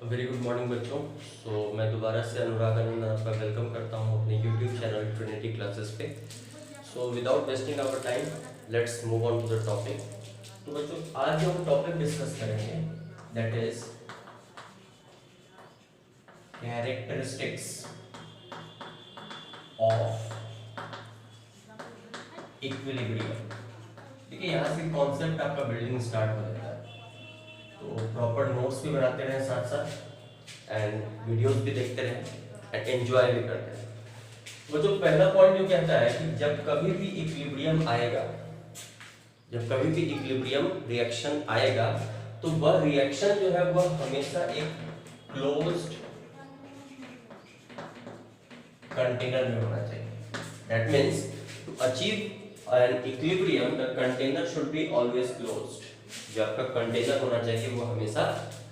Very good morning बच्चों। मैं दोबारा से अनुराग आनंद आपका वेलकम करता हूँ अपने यूट्यूब चैनल ट्रिनिटी क्लासेस पे। Without wasting our time let's move on to the topic. तो बच्चों आज जो हम टॉपिक डिस्कस करेंगे that is characteristics of equilibrium. देखिए यहाँ से कॉन्सेप्ट आपका बिल्डिंग स्टार्ट हो जाता है, तो प्रॉपर नोट्स भी बनाते रहें साथ साथ एंड वीडियोस भी देखते रहें एंड एंजॉय भी करते रहें। वो जो पहला पॉइंट जो कहता है कि जब कभी भी इक्विलिब्रियम आएगा, जब कभी भी इक्विलिब्रियम रिएक्शन आएगा तो वह रिएक्शन जो है वह हमेशा एक क्लोज्ड कंटेनर में होना चाहिए। That means to achieve an equilibrium the container should be always closed। जो आपका कंटेनर होना चाहिए वो हमेशा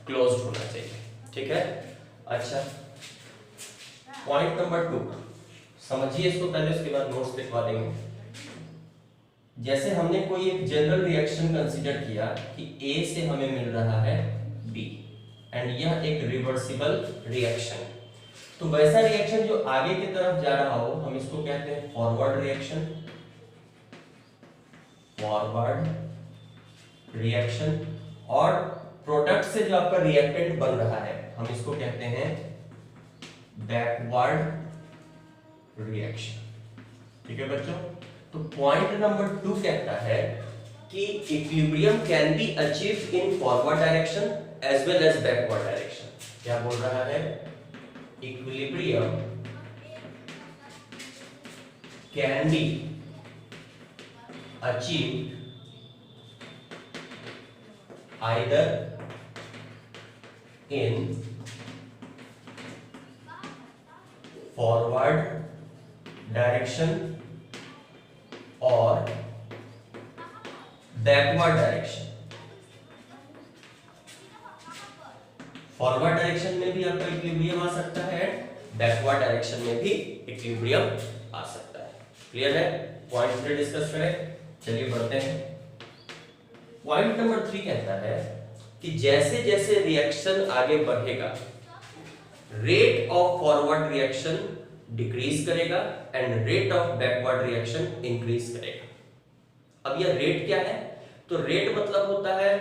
क्लोज्ड होना चाहिए, ठीक है। अच्छा, पॉइंट नंबर 2 समझिए इसको पहले, उसके बाद नोट्स लिखवा देंगे। जैसे हमने कोई एक जनरल रिएक्शन कंसीडर किया कि A से हमें मिल रहा है B एंड यह एक रिवर्सिबल रिएक्शन, तो वैसा रिएक्शन जो आगे की तरफ जा रहा हो हम इसको कहते हैं फॉरवर्ड रिएक्शन। फॉरवर्ड रिएक्शन और प्रोडक्ट से जो आपका रिएक्टेंट बन रहा है हम इसको कहते हैं बैकवर्ड रिएक्शन, ठीक है बच्चों। तो पॉइंट नंबर 2 कहता है कि equilibrium can be achieved in forward direction as well as backward direction. क्या बोल रहा है? Equilibrium can be achieved either in forward direction or backward direction। Forward direction में भी आपका इक्विलिब्रियम आ सकता है, बैकवर्ड डायरेक्शन में भी इक्विलिब्रियम आ सकता है। क्लियर है? पॉइंट 3 डिस्कस करें, चलिए बढ़ते हैं। पॉइंट नंबर 3 कहता है कि जैसे जैसे रिएक्शन आगे बढ़ेगा rate of forward reaction decrease करेगा and rate of backward reaction increase करेगा। अब यह रेट क्या है? तो रेट मतलब होता है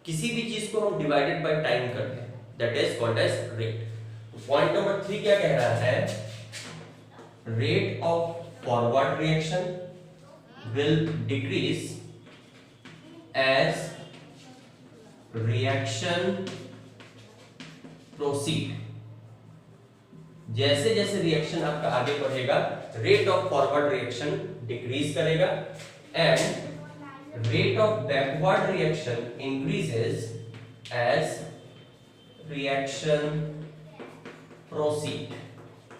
किसी भी चीज को हम डिवाइडेड बाय टाइम करते हैं, that is called as rate. Point number 3 क्या कह रहा है? Rate of forward reaction will decrease as reaction proceed। जैसे जैसे रिएक्शन आपका आगे बढ़ेगा rate of forward reaction decrease करेगा and rate of backward reaction increases as reaction proceed.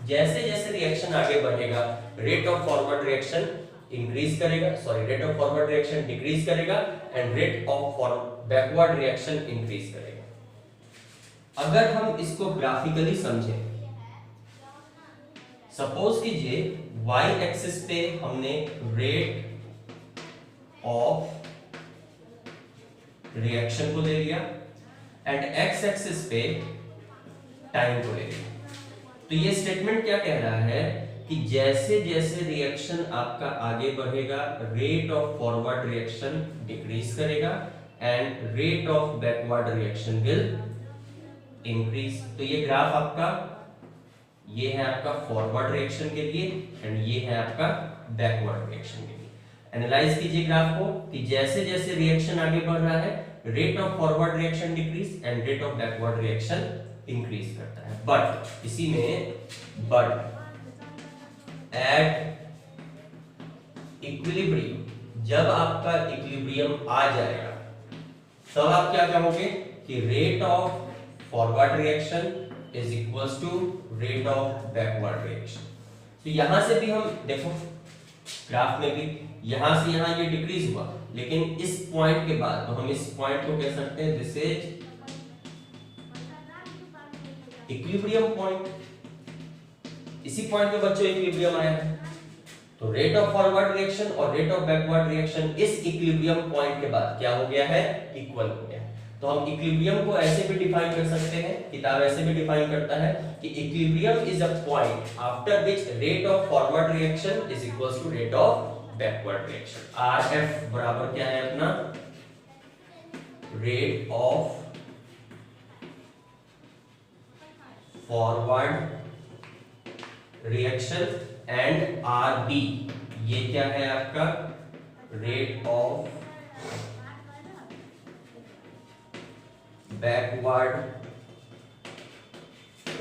जैसे जैसे रिएक्शन आगे बढ़ेगा rate of forward reaction increase करेगा, rate of forward reaction decrease करेगा and rate of backward reaction increase करेगा। अगर हम इसको ग्राफिकली समझें, सपोज कीजिए y एक्सिस पे हमने रेट ऑफ रिएक्शन को ले लिया एंड x एक्सिस पे टाइम को ले लिया। तो ये स्टेटमेंट क्या कह रहा है कि जैसे जैसे रिएक्शन आपका आगे बढ़ेगा rate of forward reaction decrease करेगा and rate of backward reaction will increase. तो ये ग्राफ आपका, ये है आपका फॉरवर्ड रिएक्शन के लिए एंड ये है आपका बैकवर्ड रिएक्शन के लिए। एनालाइज कीजिए ग्राफ को कि जैसे जैसे रिएक्शन आगे बढ़ रहा है rate of forward reaction decrease and rate of backward reaction increase करता है। बट इसी में बट एट इक्विलिब्रियम, जब आपका इक्विलिब्रियम आ जाएगा तब आप क्या कहोगे कि rate of forward reaction is equals to rate of backward reaction. तो यहां से भी हम देखो ग्राफ में भी यहां से यहां ये डिक्रीज हुआ, लेकिन इस पॉइंट के बाद तो हम इस पॉइंट को कह सकते हैं दिस इज इक्विलिब्रियम पॉइंट। इसी पॉइंट पे बच्चों इक्विलिब्रियम आया है, तो रेट ऑफ फॉरवर्ड रिएक्शन और रेट ऑफ बैकवर्ड रिएक्शन इस इक्विलिब्रियम पॉइंट के बाद क्या हो गया है? इक्वल हो गया। तो हम इक्विलिब्रियम को ऐसे भी डिफाइन कर सकते हैं, किताब ऐसे भी डिफाइन करता है कि equilibrium is a point after which rate of forward reaction is equals to rate of backward reaction. RF बराबर क्या है अपना, rate of forward reaction and RB ये क्या है आपका, rate of backward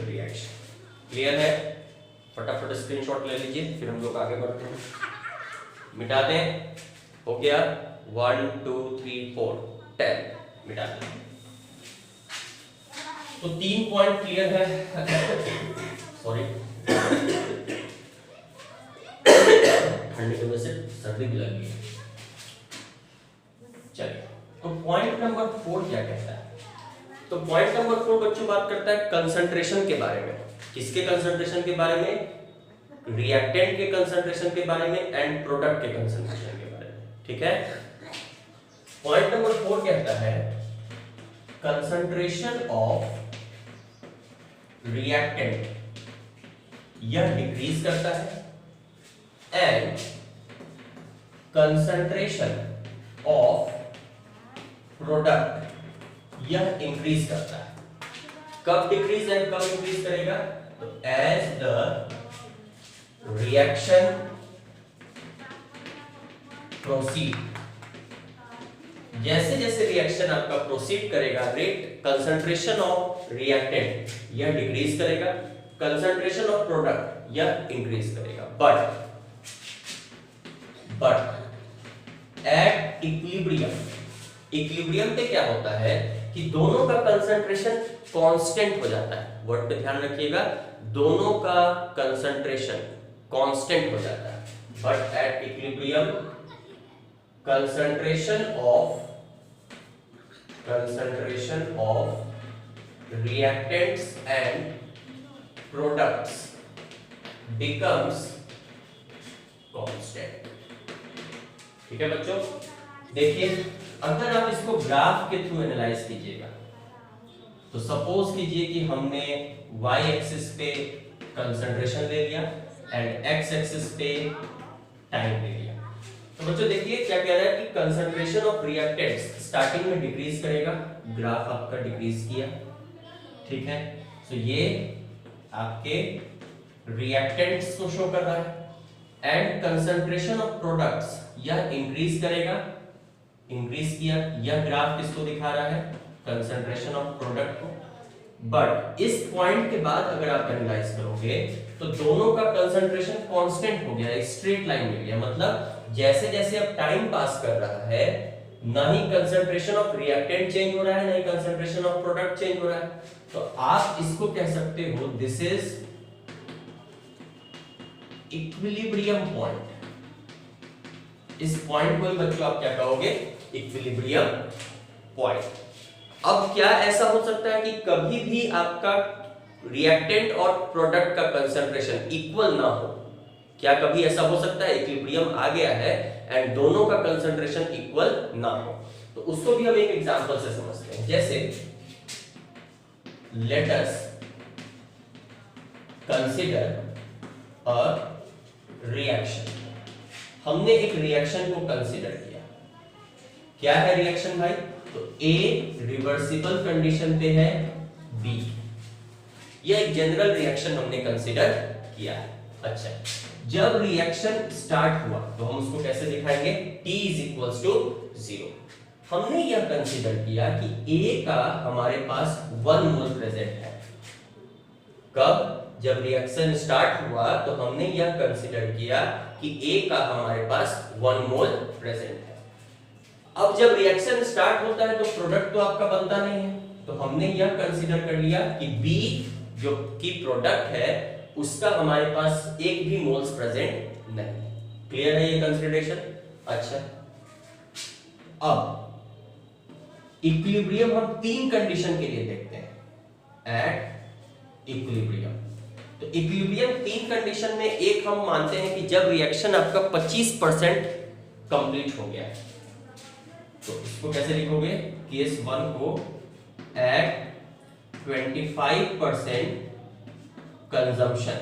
reaction. Clear है? फटाफट स्क्रीनशॉट ले लीजिए, फिर हम लोग आगे बढ़ते हैं। मिटा दें, हो गया 1 2 3 4 10 मिटा दें। तो 3 पॉइंट क्लियर है। सॉरी, ठंडी की वजह से सर्दी भी लग गई है। चलिए, तो पॉइंट नंबर 4 क्या कहता है? तो पॉइंट नंबर 4 बच्चों बात करता है कंसंट्रेशन के बारे में। किसके कंसंट्रेशन के बारे में? रिएक्टेंट के कंसंट्रेशन के बारे में एंड प्रोडक्ट के कंसंट्रेशन के बारे में। ठीक है, पॉइंट नंबर 4 कहता है कंसंट्रेशन ऑफ रिएक्टेंट यह डिक्रीज करता है एंड कंसंट्रेशन ऑफ प्रोडक्ट यह इंक्रीज करता है। कब डिक्रीज एंड कब इंक्रीज करेगा? तो एज द रिएक्शन प्रोसीड, जैसे जैसे रिएक्शन आपका प्रोसीड करेगा, रेट कंसंट्रेशन ऑफ रिएक्टेंट यह डिक्रीज करेगा, कंसंट्रेशन ऑफ प्रोडक्ट यह इंक्रीज करेगा। बट एट इक्विलिब्रियम, इक्विलिब्रियम पे क्या होता है कि दोनों का कंसंट्रेशन कांस्टेंट हो जाता है। वर्ड पे ध्यान रखिएगा, दोनों का कंसंट्रेशन कांस्टेंट हो जाता है। But at equilibrium concentration of reactants and products becomes constant। ठीक है बच्चों, देखिए अगर आप इसको ग्राफ के थ्रू एनालाइज कीजिएगा, तो सपोज कीजिए कि हमने y एक्सिस पे कंसंट्रेशन ले लिया एंड x एक्सिस पे टाइम ले लिया। तो बच्चों देखिए क्या कह रहा है कि कंसंट्रेशन ऑफ रिएक्टेंट्स स्टार्टिंग में डिक्रीज करेगा, ग्राफ आपका डिक्रीज किया। ठीक है, तो ये आपके रिएक्टेंट्स को शो कर रहा है एंड कंसंट्रेशन ऑफ प्रोडक्ट्स यह इंक्रीज करेगा, इंक्रीज किया। यह ग्राफ किसको दिखा रहा है? कंसंट्रेशन ऑफ प्रोडक्ट को। बट इस पॉइंट के बाद अगर आप एनालाइज करोगे तो दोनों का कंसंट्रेशन कांस्टेंट हो गया, एक स्ट्रेट लाइन मिल गया। मतलब जैसे जैसे अब टाइम पास कर रहा है, ना ही कंसंट्रेशन ऑफ रिएक्टेंट चेंज हो रहा है, ना ही कंसंट्रेशन ऑफ प्रोडक्ट चेंज हो रहा है। तो आप इसको कह सकते हो दिस इज इक्विलिब्रियम पॉइंट। इस पॉइंट को ही बच्चों आप क्या कहोगे? Equilibrium point. अब क्या ऐसा हो सकता है कि कभी भी आपका रिएक्टेंट और प्रोडक्ट का कंसंट्रेशन इक्वल ना हो? क्या कभी ऐसा हो सकता है इक्विलिब्रियम आ गया है एंड दोनों का कंसंट्रेशन इक्वल ना हो? तो उसको भी हम एक एग्जांपल से समझते हैं। जैसे let us consider a reaction. हमने एक रिएक्शन को कंसीडर किया। क्या है रिएक्शन भाई? तो A रिवर्सिबल कंडीशन पे है B। यह एक जनरल रिएक्शन हमने कंसीडर किया है। अच्छा, जब रिएक्शन स्टार्ट हुआ तो हम उसको कैसे दिखाएंगे? T is equals to 0। हमने यह कंसीडर किया कि A का हमारे पास 1 मोल प्रेजेंट है। कब? जब रिएक्शन स्टार्ट हुआ तो हमने यह कंसीडर किया कि A का हमारे पास 1 मोल प्रेजेंट है। अब जब रिएक्शन स्टार्ट होता है तो प्रोडक्ट तो आपका बनता नहीं है, तो हमने यह कंसीडर कर लिया कि B जो कि प्रोडक्ट है उसका हमारे पास एक भी मोल्स प्रेजेंट नहीं। क्लियर है ये कंसीडरेशन? अच्छा, अब इक्विलिब्रियम हम 3 कंडीशन के लिए देखते हैं। एट इक्विलिब्रियम, तो इक्विलिब्रियम 3 कंडीशन में एक हम मानते हैं कि जब रिएक्शन आपका 25% कंप्लीट हो गया है। तो इसको कैसे लिखोगे, केस 1 को एट 25% कंजम्पशन,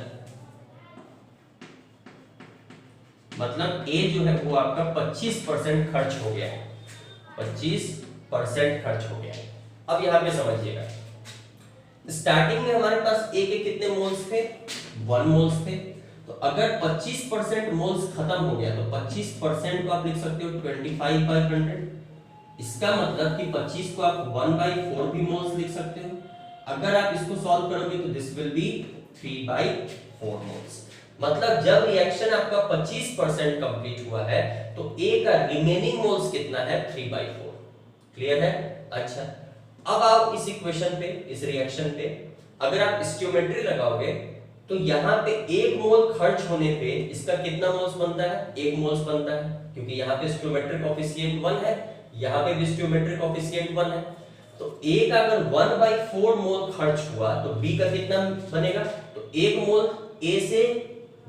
मतलब ए जो है वो आपका 25% खर्च हो गया है, 25% खर्च हो गया है। अब यहां पे समझिएगा, स्टार्टिंग में हमारे पास ए के कितने मोल्स थे, 1 मोल्स थे। तो अगर 25% मोल्स खत्म हो गया तो 25% को आप लिख सकते हो 25/100। इसका मतलब कि 25 को आप 1/4 भी मोल्स लिख सकते हो। अगर आप इसको सॉल्व करोगे तो दिस विल बी 3/4 मोल्स। मतलब जब रिएक्शन आपका 25% कंप्लीट हुआ है तो ए का रिमेनिंग मोल्स कितना है, 3/4। क्लियर है? अच्छा, अब आप इस इक्वेशन पे, इस रिएक्शन पे अगर आप स्टोइकियोमेट्री लगाओगे तो यहाँ पे 1 मोल खर्च होने पे इसका कितना मोल्स बनता है, 1 मोल्स बनता है, क्योंकि यहाँ पे स्टोइकियोमेट्रिक कोएफिशिएंट 1 है, यहाँ पे भी स्टोइकियोमेट्रिक कोएफिशिएंट 1 है। तो A का अगर 1/4 मोल खर्च हुआ तो B का कितना बनेगा, तो 1 मोल A से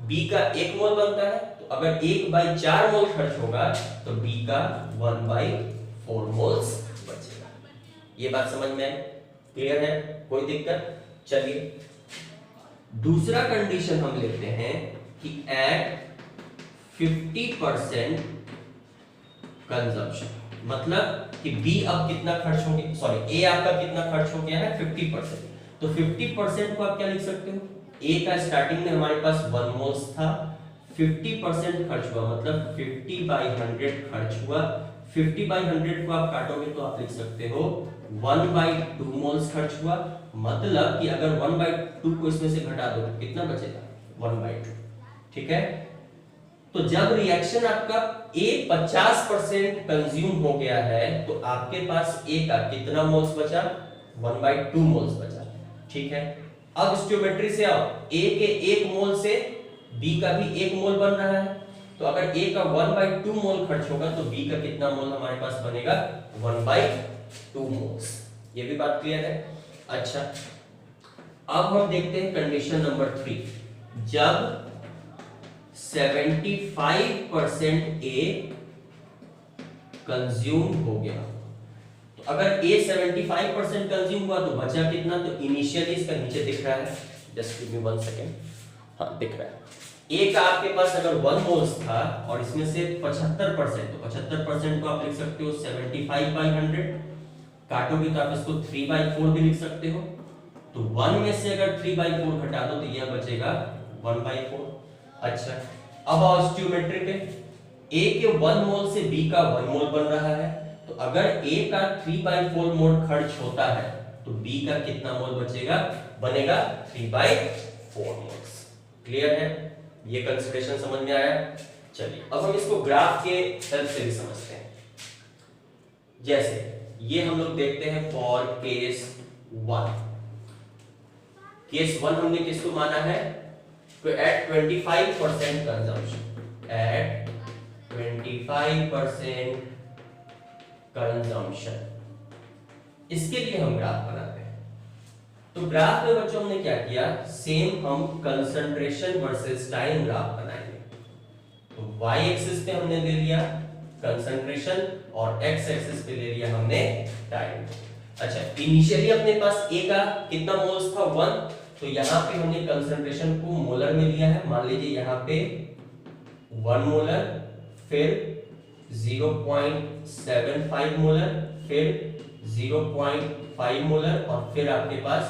B का 1 मोल बनता है। तो अगर 1/4 मोल खर्च होगा तो B का 1/4 मोल्स बचेगा। ये बात समझ में आई? क्लियर है? कोई दिक्कत? चलिए दूसरा कंडीशन हम लेते हैं कि एट 50% कंजम्पशन, मतलब कि B अब कितना खर्च हो गया, सॉरी A आपका कितना खर्च हो गया है, 50%। तो 50% को आप क्या लिख सकते हो, A का स्टार्टिंग में हमारे पास 1 मोल्स था, 50% खर्च हुआ मतलब 50/100 खर्च हुआ। 50/100 को आप काटोगे तो आप लिख सकते हो 1/2 मोल्स खर्च हुआ। मतलब कि अगर 1/2 को इसमें से घटा दो तो कितना बचेगा, 1/2। ठीक है? तो जब रिएक्शन आपका A 50% कंज्यूम हो गया है तो आपके पास A का कितना मोल्स बचा, 1/2 मोल्स बचा। ठीक है? अब स्टोइकियोमेट्री से आओ, A के 1 मोल से B का भी 1 मोल बन रहा है। तो अगर A का 1/2 मोल खर्च होगा तो B का कितना मोल हमारे पास बनेगा, 1/2 मोल्स। ये भी बात क्लियर है? अच्छा, अब हम देखते हैं कंडीशन नंबर 3। जब 75% A कंज्यूम हो गया, तो अगर A 75% कंज्यूम हुआ तो बचा कितना, तो इनिशियली इसका नीचे दिख रहा है, जस्ट गिव मी 1 सेकेंड, हाँ दिख रहा है। A का आपके पास अगर 1 मोल्स था और इसमें से 75%, तो 75% को आप लिख सकते हो 75/100, काटोगे तो आप इसको 3/4 भी लिख सकते हो। तो 1 में से अगर 3/4 घटा दो तो यह बचेगा 1/4। अच्छा, अब आओ स्टोइकियोमेट्री पे, A के 1 मोल से B का 1 मोल बन रहा है। तो अगर A का 3/4 मोल खर्च होता है तो B का कितना मोल बचेगा, बनेगा 3/4 मोल्स। क्लियर है? ये कंसीडरेशन समझ में आया? चलिए अब हम इसको ग्राफ के हेल्प से भी समझते हैं। जैसे ये हम लोग देखते हैं फॉर केस 1। केस 1 हमने किसको माना है, तो एट 25% कंजम्पशन, एट 25% कंजम्पशन, इसके लिए हम ग्राफ बनाते हैं। तो ग्राफ में बच्चों हमने क्या किया, सेम हम कंसंट्रेशन वर्सेस टाइम ग्राफ बनाएंगे। तो y एक्सिस पे हमने ले लिया कंसंट्रेशन और x एक्सिस पे ले लिया हमने टाइम। अच्छा, इनिशियली अपने पास A का कितना मोल्स था, 1, तो यहाँ पे हमने कंसंट्रेशन को मोलर में लिया है। मान लीजिए यहाँ पे 1 मोलर, फिर 0.75 मोलर, फिर 0.5 मोलर और फिर आपके पास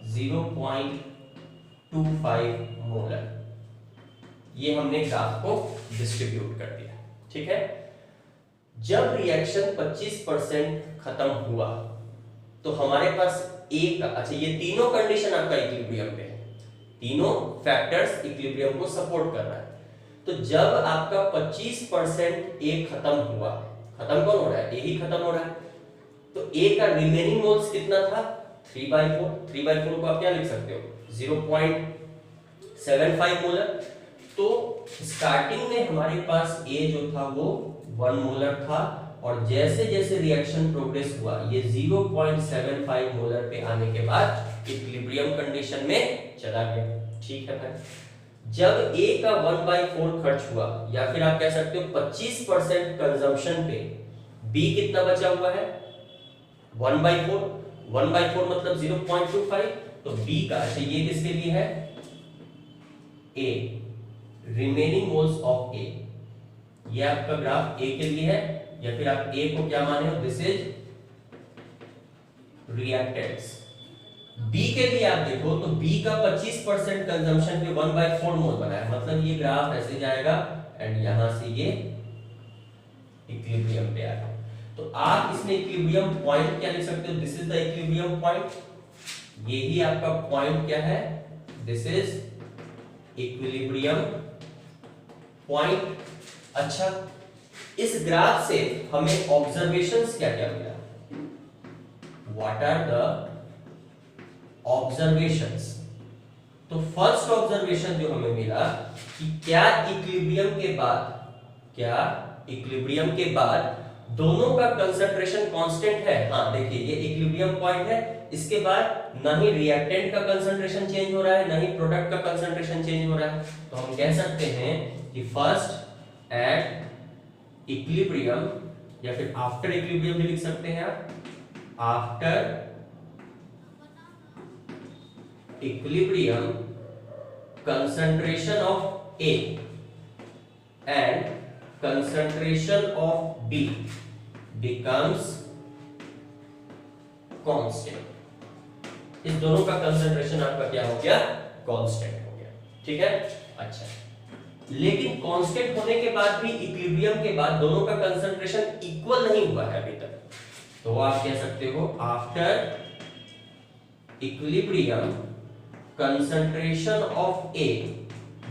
0.25 मोलर। ये हमने ग्राफ को डिस्ट्रीब्यूट कर दिया। ठीक है? जब रिएक्शन 25% खत्म हुआ तो हमारे पास A का, अच्छा ये तीनों कंडीशन आपका इक्विलिब्रियम पे है, तीनों फैक्टर्स इक्विलिब्रियम को सपोर्ट कर रहा है। तो जब आपका 25% A खत्म हुआ, खत्म कौन हो रहा है, A ही खत्म हो रहा है, तो A का रिमेनिंग मोल्स कितना था, 3/4। 3/4 को आप क्या लिख सकते हो, 0.75 मोलर। तो स्टार्टिंग में हमारे पास A जो था वो 1 मोलर था और जैसे जैसे रिएक्शन प्रोग्रेस हुआ ये 0.75 मोलर पे आने के बाद इक्विलिब्रियम कंडीशन में चला गया। ठीक है भाई? जब A का 1/4 खर्च हुआ, या फिर आप कह सकते हो 25% कंजम्पशन पे B कितना बचा हुआ है 1/4, 1/4 मतलब 0.25, तो B का अच्छा ये किसके लिए है A, remaining moles of A, ये आपका ग्राफ A के लिए है, या फिर आप A को क्या माने हो, दिस इज रिएक्टेंट्स। B के लिए आप देखो तो B का 25% कंजम्पशन पे 1/4 मोल बना है, मतलब ये ग्राफ ऐसे जाएगा एंड यहां से ये इक्विलिब्रियम पे आएगा। तो आप इसमें इक्विलिब्रियम पॉइंट क्या लिख सकते हो, this is the equilibrium point, ये ही आपका पॉइंट क्या है, दिस इज इक्विलिब्रियम पॉइंट। अच्छा, इस ग्राफ से हमें ऑब्जर्वेशंस क्या क्या मिला, व्हाट आर द ऑब्जर्वेशंस। तो फर्स्ट ऑब्जर्वेशन जो हमें मिला कि क्या इक्विलिब्रियम के बाद दोनों का कंसंट्रेशन कांस्टेंट है। हाँ देखिए ये इक्विलिब्रियम पॉइंट है, इसके बाद ना ही रिएक्टेंट का कंसंट्रेशन चेंज हो रहा है, ना ही प्रोडक्ट का कंसंट्रेशन चेंज हो रहा है, तो हम कह सकते हैं कि फर्स्ट एट इक्विलिब्रियम, या फिर आफ्टर इक्विलिब्रियम भी लिख सकते हैं आप, after equilibrium concentration of A and concentration of B becomes constant। इस दोनों का कंसंट्रेशन आपका क्या हो गया, कांस्टेंट हो गया, ठीक है। अच्छा, लेकिन कांस्टेंट होने के बाद भी इक्विलिब्रियम के बाद दोनों का कंसंट्रेशन इक्वल नहीं हुआ है अभी तक, तो आप कह सकते हो after equilibrium concentration of A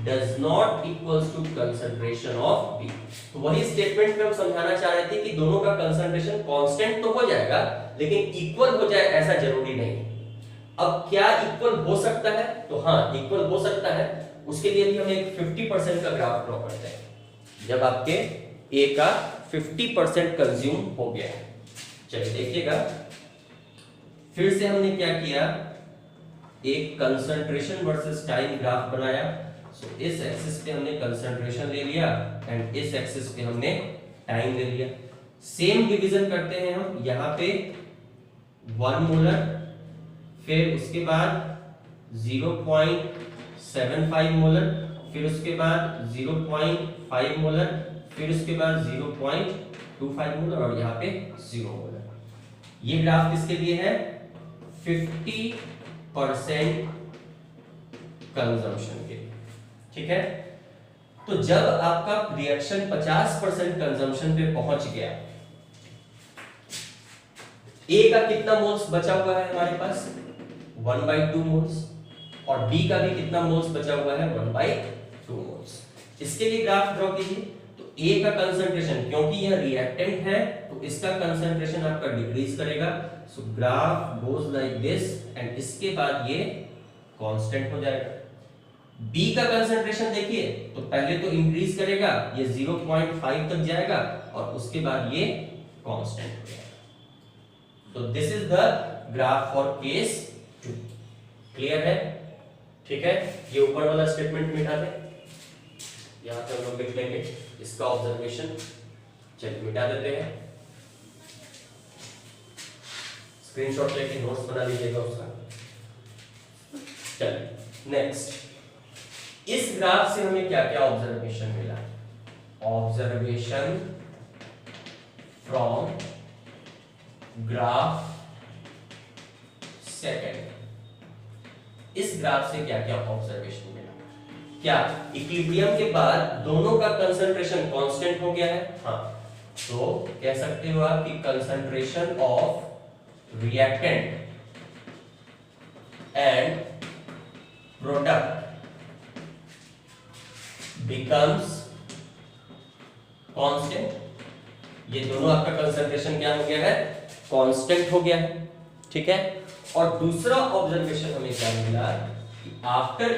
does not equals to concentration of B। तो वही स्टेटमेंट में हम समझाना चाह रहे थे कि दोनों का कंसंट्रेशन कांस्टेंट तो हो जाएगा, लेकिन इक्वल हो जाए ऐसा जरूरी नहीं। अब क्या इक्वल हो सकता है, तो हाँ इक्वल हो सकता है, उसके लिए भी हम एक 50% का ग्राफ ड्रॉ करते हैं। जब आपके A का 50% कंज्यूम हो गया है, चलिए देखिएगा, फिर से हमने क्या किया, एक कंसंट्रेशन वर्सेस टाइम ग्राफ बनाया। सो इस एक्सिस पे हमने कंसंट्रेशन ले लिया एंड इस एक्सिस पे हमने टाइम ले लिया। सेम डिवीजन करते हैं हम, यहाँ पे 1 मोलर, फिर उसके बाद 0.75 मोलर, फिर उसके बाद 0.5 मोलर, फिर उसके बाद 0.25 मोलर और यहाँ पे 0 मोलर। ये ग्राफ किसके लिए है, 50% कंजम्पशन के, ठीक है। तो जब आपका रिएक्शन 50% कंजम्पशन पे पहुंच गया, A का कितना मोल्स बचा हुआ है हमारे पास 1/2 मोल्स, और B का भी कितना मोल्स बचा हुआ है 1/2 मोल्स। इसके लिए ग्राफ ड्रॉ कीजिए। तो A का कंसंट्रेशन, क्योंकि यह रिएक्टेंट है तो इसका कंसंट्रेशन आपका डिक्रीज करेगा, सो graph goes like this and इसके बाद ये कांस्टेंट हो जाएगा। B का कंसंट्रेशन देखिए, तो पहले तो इंक्रीज करेगा, ये 0.5 तक जाएगा और उसके बाद ये कांस्टेंट हो जाएगा। तो this is the graph for case 2। Clear है, ठीक है। ये ऊपर वाला स्टेटमेंट मिटा दें, यहां पे हम लोग लिख लेंगे इसका ऑब्जर्वेशन, चलिए मिटा देते हैं, स्क्रीनशॉट लेके नोट्स बना लीजिएगा उसका। चलिए नेक्स्ट, इस ग्राफ से हमें क्या क्या ऑब्जर्वेशन मिला, ऑब्जर्वेशन फ्रॉम ग्राफ सेकंड। इस ग्राफ से क्या क्या ऑब्जर्वेशन मिला, क्या इक्विलिब्रियम के बाद दोनों का कंसंट्रेशन कांस्टेंट हो गया है, हाँ, तो कह सकते हो आप कि concentration of reactant and product becomes constant। ये दोनों आपका कंसंट्रेशन क्या हो गया है, कांस्टेंट हो गया है, ठीक है। और दूसरा ऑब्जर्वेशन हमें क्या मिला कि आफ्टर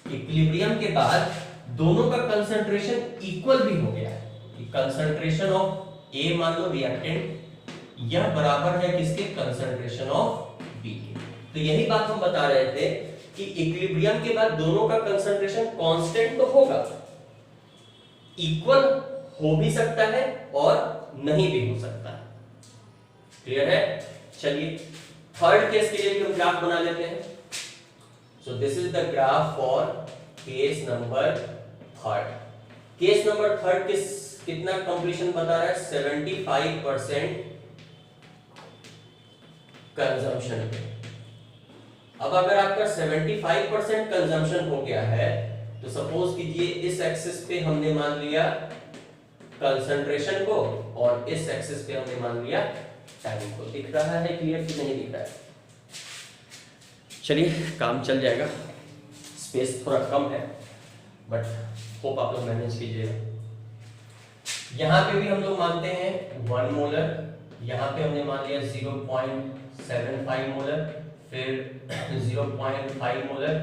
इक्विलिब्रियम के बाद दोनों का कंसंट्रेशन इक्वल भी हो गया है, कि कंसंट्रेशन ऑफ ए मान लो रिएक्टेंट, यह बराबर है किसके, कंसंट्रेशन ऑफ बी के। तो यही बात हम बता रहे थे कि इक्विलिब्रियम के बाद दोनों का कंसंट्रेशन कांस्टेंट तो होगा, इक्वल हो भी सकता है और नहीं भी हो सकता है। क्लियर है? चलिए थर्ड केस के लिए भी हम ग्राफ बना लेते हैं। सो this is the graph for case number third. Case number third कितना कंप्लीशन बता रहा है? 75% कंजम्पशन पे। अब अगर आपका 75% कंजम्पशन हो गया है तो सपोज कीजिए इस एक्सिस पे हमने मान लिया कंसंट्रेशन को और इस एक्सिस पे हमने मान लिया टाइम को। दिख रहा है क्लियर कि नहीं दिख रहा है? चलिए काम चल जाएगा, स्पेस थोड़ा कम है बट होप आप लोग मैनेज कीजिएगा। यहाँ पे भी हम लोग मानते हैं 1 मोलर, यहाँ पे हमने मान लिया 0.75 मोलर, फिर 0.5 मोलर,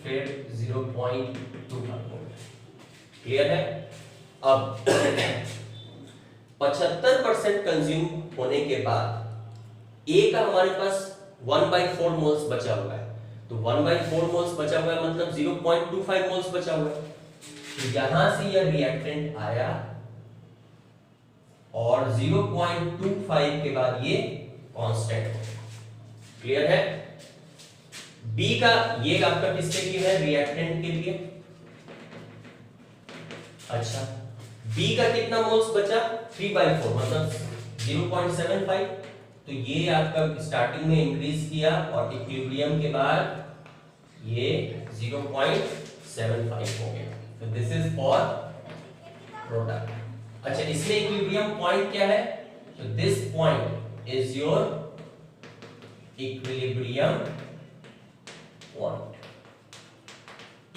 फिर 0.25 मोलर। क्लियर है? अब 75% कंज्यूम होने के बाद ए का हमारे पास 1/4 मोल्स बचा हुआ है। तो 1/4 मोल्स बचा हुआ है मतलब 0.25 मोल्स बचा हुआ है। तो यहां से यह रिएक्टेंट आया और 0.25 के बाद ये कांस्टेंट हो गया। क्लियर है? बी का ये आपका किसके लिए है? रिएक्टेंट के लिए। अच्छा, बी का कितना मोल्स बचा? 3/4 मतलब 0.75। तो ये आपका स्टार्टिंग में इंक्रीज किया और इक्विलिब्रियम के बाद ये 0.75 हो गया। तो दिस इज फॉर प्रोडक्ट। अच्छा, इसमें इक्विलिब्रियम पॉइंट क्या है? तो this point is your equilibrium point.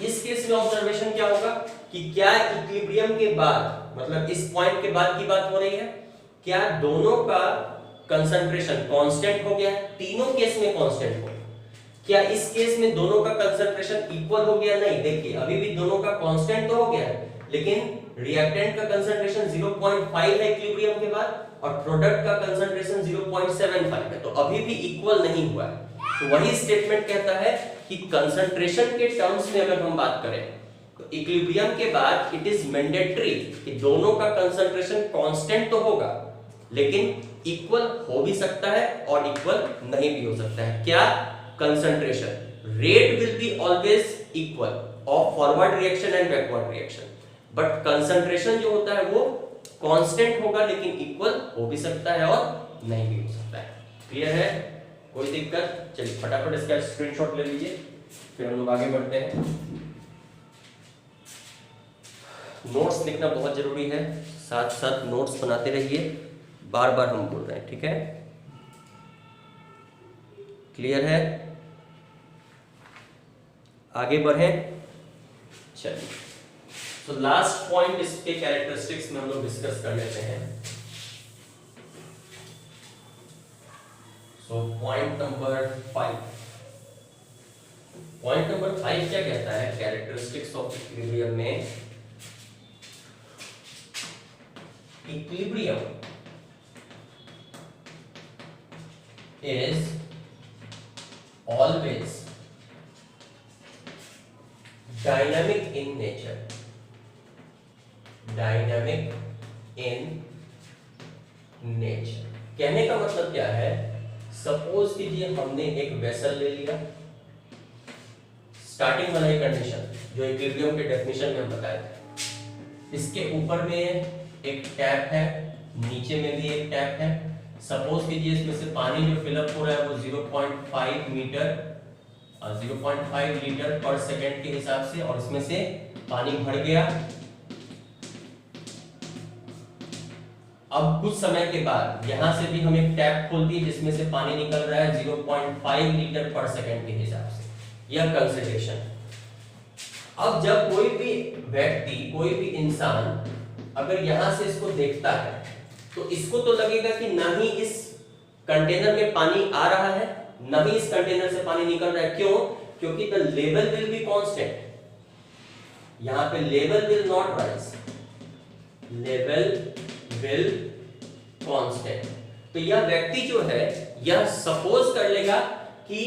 इस केस में ऑब्जर्वेशन क्या होगा कि क्या इक्विलिब्रियम के बाद मतलब इस पॉइंट के बाद की बात हो रही है, क्या दोनों का कंसंट्रेशन कांस्टेंट हो गया? तीनों केस में कांस्टेंट हो। क्या इस केस में दोनों का कंसंट्रेशन इक्वल हो गया? नहीं, देखिए अभी भी दोनों का कांस्टेंट तो हो गया है लेकिन रिएक्टेंट का कंसंट्रेशन 0.5 है इक्विलिब्रियम के बाद और प्रोडक्ट का कंसंट्रेशन 0.75 है, तो अभी भी इक्वल नहीं हुआ है। तो वही स्टेटमेंट कहता है कि कंसंट्रेशन के टर्म्स में अगर हम बात करें तो इक्विलिब्रियम के बाद इट इज मैंडेटरी कि दोनों का कंसंट्रेशन कांस्टेंट तो होगा लेकिन इक्वल हो भी सकता है और इक्वल नहीं भी हो सकता है। क्या? Concentration rate will be always equal of forward reaction and backward reaction, but concentration जो होता है वो कांस्टेंट होगा लेकिन इक्वल हो भी सकता है और नहीं भी हो सकता है। क्लियर है? कोई दिक्कत? चलिए फटाफट इसका स्क्रीनशॉट ले लीजिए फिर हम लोग आगे बढ़ते हैं। नोट्स लिखना बहुत जरूरी है, साथ साथ नोट्स बनाते रहिए, बार बार हम बोल रहे हैं, ठीक है? क्लियर है? आगे बढ़े। चलिए, तो लास्ट पॉइंट इसके कैरेक्टरिस्टिक्स में हम लोग डिस्कस कर लेते हैं। So point number 5। Point number 5 क्या कहता है? कैरेक्टरिस्टिक्स ऑफ इक्विलिब्रियम में equilibrium is always dynamic in nature. Dynamic in nature कहने का मतलब क्या है? सपोज कीजिए हमने एक वेसल ले लिया, स्टार्टिंग वाला ही कंडीशन जो इक्विलिब्रियम के डेफिनेशन में हम बताए थे। इसके ऊपर में एक टैप है, नीचे में भी एक टैप है। सपोज कीजिए इसमें से पानी जो फिलअप हो रहा है वो 0.5 लीटर पर सेकंड के हिसाब से, और इसमें से पानी भर गया। अब कुछ समय के बाद यहां से भी हम एक टैप खोल दिए जिसमें से पानी निकल रहा है 0.5 लीटर पर सेकंड के हिसाब से। यह कंसिडरेशन। अब जब कोई भी व्यक्ति, कोई भी इंसान अगर यहां से इसको देखता है तो इसको तो लगेगा कि ना ही इस कंटेनर में पानी आ रहा है ना ही इस कंटेनर से पानी निकल रहा है। क्यों? क्योंकि the level will be constant. यहां पे level will not rise, level will constant. तो यह व्यक्ति जो है यह सपोज कर लेगा कि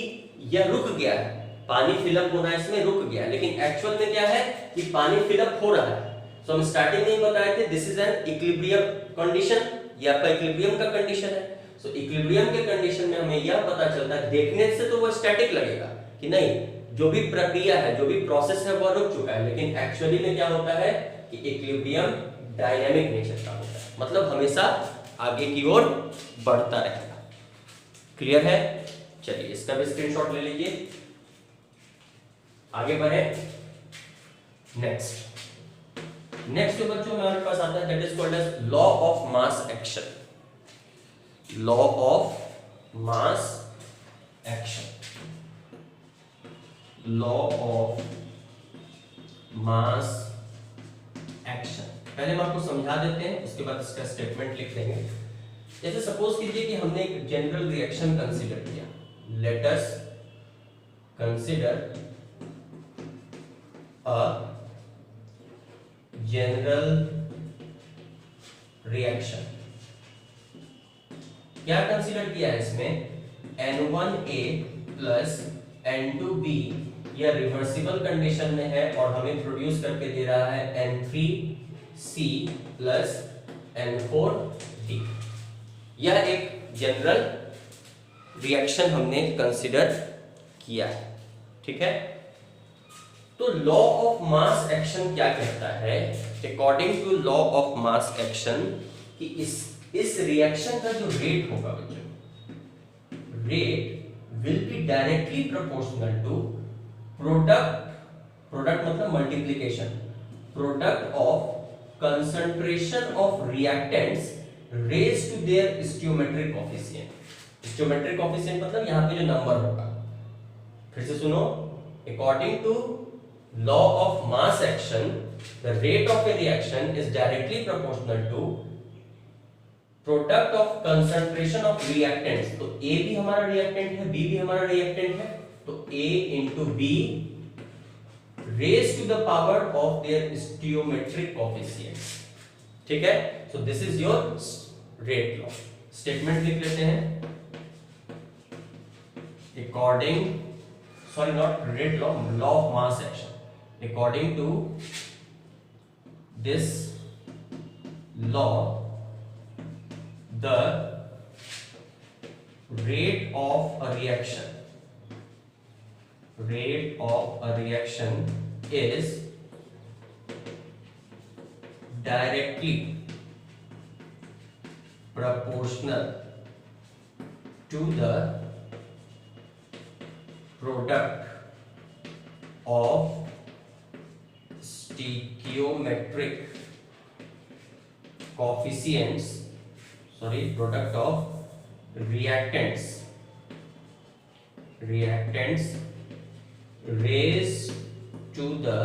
यह रुक गया है, पानी फिलअप होना इसमें रुक गया, लेकिन एक्चुअल में क्या है कि पानी फिलअप हो रहा है। सो हम स्टार्टिंग में ही बताए थे this is an equilibrium condition, ये आपका इक्विलिब्रियम का कंडीशन है। सो इक्विलिब्रियम के कंडीशन में हमें यह पता चलता है, देखने से तो वो स्टैटिक लगेगा कि नहीं, जो भी प्रक्रिया है, जो भी प्रोसेस है वो रुक चुका है, लेकिन एक्चुअली में क्या होता है कि इक्विलिब्रियम डायनामिक नेचर का होता है, मतलब हमेशा आगे की ओर बढ़ता रहेगा। क्लियर है? चलिए इसका भी स्क्रीनशॉट ले लीजिए, आगे बढ़े। नेक्स्ट जो बच्चों हमारे पास आता है that is called as law of mass action. Law of mass action, law of mass action. पहले हम आपको समझा देते हैं, उसके बाद इसका स्टेटमेंट लिख देंगे। जैसे सपोज कीजिए कि हमने एक जनरल रिएक्शन कंसीडर किया, let us consider a general reaction. क्या कंसीडर किया है इसमें, N1A प्लस N2B, यह रिवर्सिबल कंडीशन में है और हमें प्रोड्यूस करके दे रहा है N3C प्लस N4D। यह एक जनरल रिएक्शन हमने कंसीडर किया है, ठीक है। तो लॉ ऑफ मास एक्शन क्या कहता है, according to law of mass action, कि इस रिएक्शन का जो रेट होगा बच्चों, rate will be directly proportional to product मतलब multiplication, product of concentration of reactants raised to their stoichiometric coefficient। stoichiometric coefficient मतलब यहाँ पे जो नंबर होगा, फिर से सुनो, according to law of mass action the rate of a reaction is directly proportional to product of concentration of reactants. तो A भी हमारा रिएक्टेंट है, B भी हमारा रिएक्टेंट है, तो A into B raised to the power of their stoichiometric coefficients, ठीक है। So this is your rate law. Statement लिख लेते हैं, according, sorry not rate law, law of mass action, according to this law the rate of a reaction is directly proportional to the product of stoichiometric coefficients, product of reactants raised to the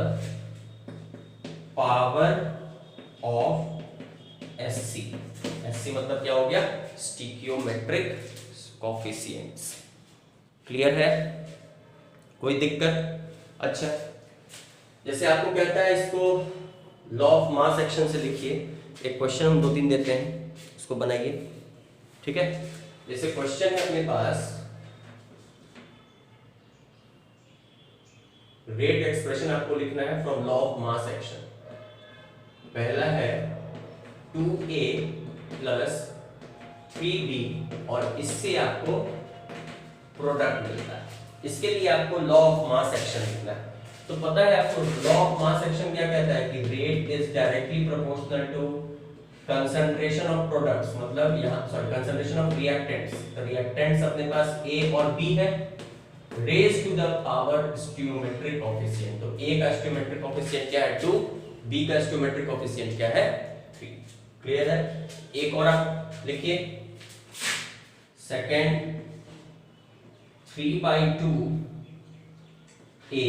power of SC। SC मतलब क्या हो गया, stoichiometric coefficients। Clear है? कोई दिक्कत? अच्छा, जैसे आपको कहता है इसको लॉ ऑफ मास एक्शन से लिखिए, एक क्वेश्चन हम 2-3 देते हैं, इसको बनाइए, ठीक है। जैसे क्वेश्चन है अपने पास, रेट एक्सप्रेशन आपको लिखना है from law of mass action. पहला है 2A प्लस 3B और इससे आपको प्रोडक्ट मिलता है, इसके लिए आपको लॉ ऑफ मास एक्शन लिखना है। तो पता है आपको लॉ ऑफ मास एक्शन क्या कहता है कि rate is directly proportional to concentration of products, मतलब यहाँ कंसंट्रेशन ऑफ रिएक्टेंट्स। रिएक्टेंट्स अपने पास A और B है, raise to the power stoichiometric coefficient. तो A का स्टोइचोमेट्रिक कोएफिशिएंट क्या है 2, B का स्टोइचोमेट्रिक कोएफिशिएंट क्या है 3। क्लियर है? एक और आप लिखिए, सेकंड 3/2 A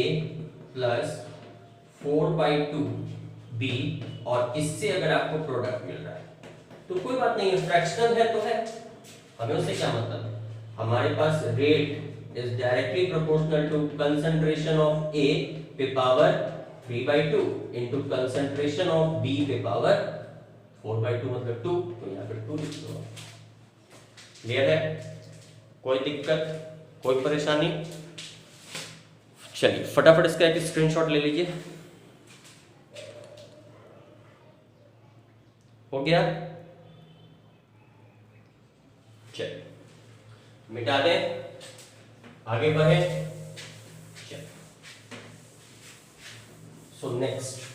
प्लस 4/2 B, और इससे अगर आपको प्रोडक्ट मिल रहा है तो कोई बात नहीं है, फ्रैक्शनल है तो है, हमें उससे क्या मतलब है। हमारे पास rate is directly proportional to concentration of A पे power 3/2 into concentration of B पे पावर 4/2 मतलब 2, तो यहाँ पे 2 लिख दो। क्लियर है? कोई दिक्कत, कोई परेशानी? चलिए फटाफट इसका एक स्क्रीनशॉट ले लीजिए। हो गया, चलिए मिटा दें, आगे बढ़े। चलिए सो नेक्स्ट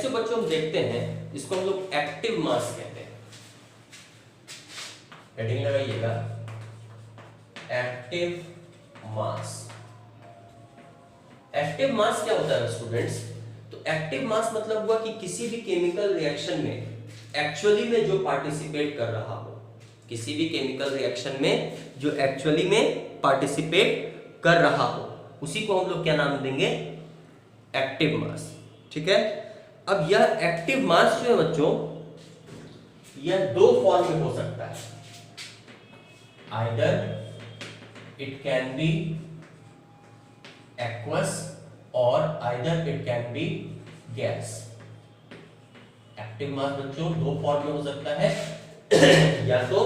जो बच्चों हम देखते हैं, इसको हम लोग एक्टिव मास कहते हैं। हेडिंग लगाइएगा, एक्टिव मास। एक्टिव मास क्या होता है स्टूडेंट्स? तो एक्टिव मास मतलब हुआ कि किसी भी केमिकल रिएक्शन में एक्चुअली में जो पार्टिसिपेट कर रहा हो, किसी भी केमिकल रिएक्शन में जो एक्चुअली में पार्टिसिपेट कर रहा हो, उसी को हम लोग क्या नाम देंगे? Active mass. ठीक है। अब यह एक्टिव मास जो है बच्चों, यह दो फॉर्म में हो सकता है। Either it can be aqueous or either it can be gas. Active mass बच्चों दो फॉर्म में हो सकता है या तो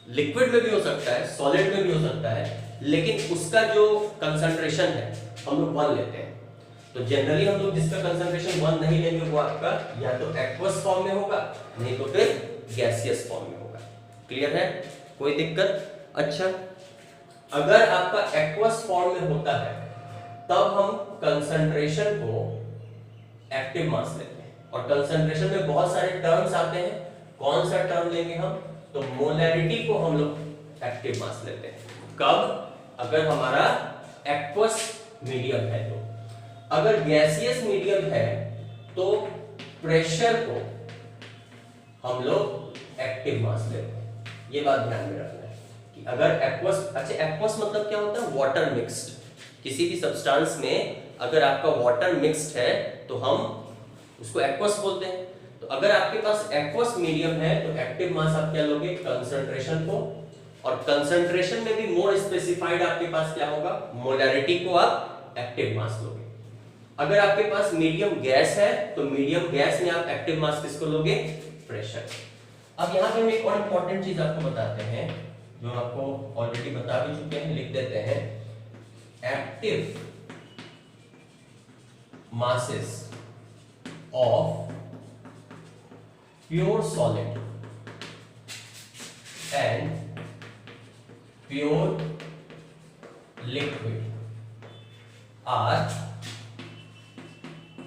लिक्विड में भी हो सकता है, सॉलिड में भी हो सकता है, लेकिन उसका जो कंसंट्रेशन है हम लोग 1 लेते हैं। तो जनरली हम लोग जिसका कंसंट्रेशन 1 नहीं लेंगे वो आपका या तो एक्वस फॉर्म में होगा, नहीं तो फिर गैसियस फॉर्म में होगा। क्लियर है? कोई दिक्कत? अच्छा, अगर आपका एक्वस फॉर्म में होता है तब हम कंसंट्रेशन को एक्टिव मास लेते हैं। और कंसंट्रेशन में बहुत सारे टर्म्स आते हैं, कौन सा टर्म लेंगे हम? तो मोलैरिटी को हम लोग एक्टिव मास लेते हैं। कब? अगर हमारा एक्वस मीडियम है तो। अगर गैसियस मीडियम है तो प्रेशर को हम लोग एक्टिव मास लेते हैं। ये बात ध्यान में रखना है कि अगर एक्वस, अच्छा एक्वस मतलब क्या होता है? Water mixed. किसी भी सब्सटेंस में अगर आपका वाटर मिक्स्ड है तो हम उसको एक्वस बोलते हैं। तो अगर आपके पास एक्वस मीडियम है तो एक्टिव मास आप क्या लोगे? कंसंट्रेशन को। और कंसंट्रेशन में भी मोर स्पेसिफाइड आपके पास क्या होगा? मोलैरिटी को आप एक्टिव मास लोगे। अगर आपके पास मीडियम गैस है तो मीडियम गैस में आप एक्टिव मास किसको लोगे? प्रेशर। अब यहां पे हम एक और इंपॉर्टेंट चीज आपको बताते हैं जो आपको ऑलरेडी बता भी चुके हैं, लिख देते हैं। Active masses of pure solid and pure liquid are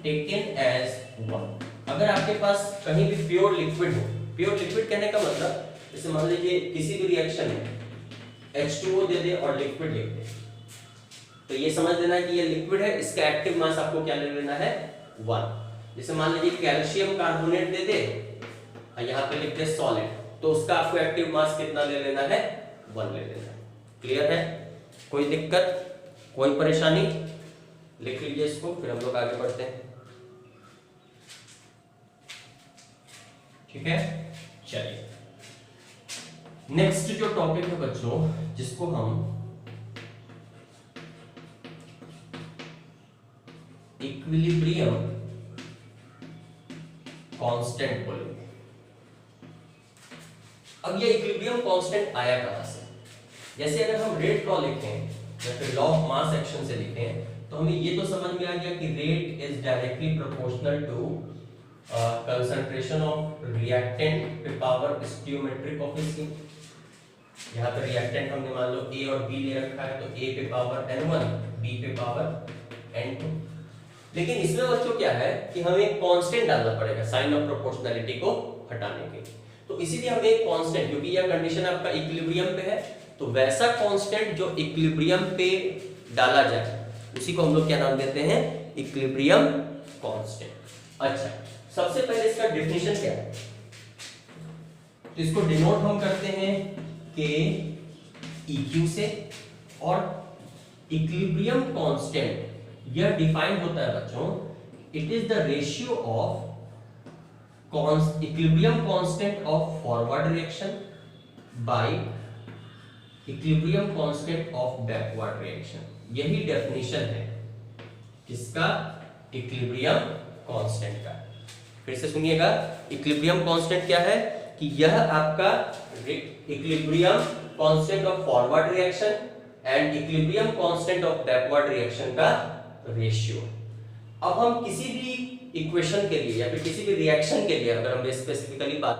taken as one। अगर आपके पास कहीं भी प्योर लिक्विड हो, प्योर लिक्विड कहने का मतलब जैसे मान लीजिए किसी भी रिएक्शन में H2O दे दे और लिक्विड लिख दे, तो ये समझ लेना कि ये लिक्विड है, इसका एक्टिव मास आपको क्या ले लेना है? 1। जैसे मान लीजिए कैल्शियम कार्बोनेट दे दे और यहाँ पे लिख दे सॉलिड, तो उसका आपको एक्टिव मास कितना ले लेना है? 1 ले लेना है। क्लियर है? कोई दिक्कत, कोई परेशानी? लिख लीजिए इसको, फिर हम लोग आगे बढ़ते हैं। ठीक है, चलिए नेक्स्ट जो टॉपिक है बच्चों, जिसको हम इक्विलिब्रियम कांस्टेंट बोलेंगे। अब ये इक्विलिब्रियम कांस्टेंट आया कहां से? जैसे अगर हम रेट लॉ लिखें या फिर लॉ ऑफ मास एक्शन से लिखें तो हमें ये तो समझ में आ गया कि rate is directly proportional to concentration of reactant पे पावर स्टियोमेट्रिक ऑफ सी। यहाँ पे रिएक्टेंट हमने मान लो A और B ले रखा है, तो A पे पावर n1, B पे पावर n2। लेकिन इसमें बच्चों क्या है कि हमें एक कांस्टेंट डालना पड़ेगा साइन ऑफ प्रोपोर्शनैलिटी को हटाने के। तो इसीलिए हमें एक कांस्टेंट, क्योंकि यह कंडीशन आपका इक्विलिब्रियम पे है, तो वैसा कांस्टेंट जो इक्विलिब्रियम पे डाला जाए उसी को हम लोग क्या नाम देते हैं? Equilibrium constant. अच्छा, सबसे पहले इसका डेफिनेशन क्या है? तो इसको डिनोट हम करते हैं के EQ से, और इक्विलिब्रियम कांस्टेंट यह डिफाइन होता है बच्चों, it is the ratio of equilibrium constant of forward reaction by equilibrium constant of backward reaction. यही डेफिनेशन है किसका? इक्विलिब्रियम कांस्टेंट का। फिर से सुनिएगा, इक्विलिब्रियम कांस्टेंट क्या है कि यह आपका equilibrium constant of forward reaction and equilibrium constant of backward reaction का रेशियो। अब हम किसी भी इक्वेशन के लिए या फिर किसी भी रिएक्शन के लिए अगर हम स्पेसिफिकली बात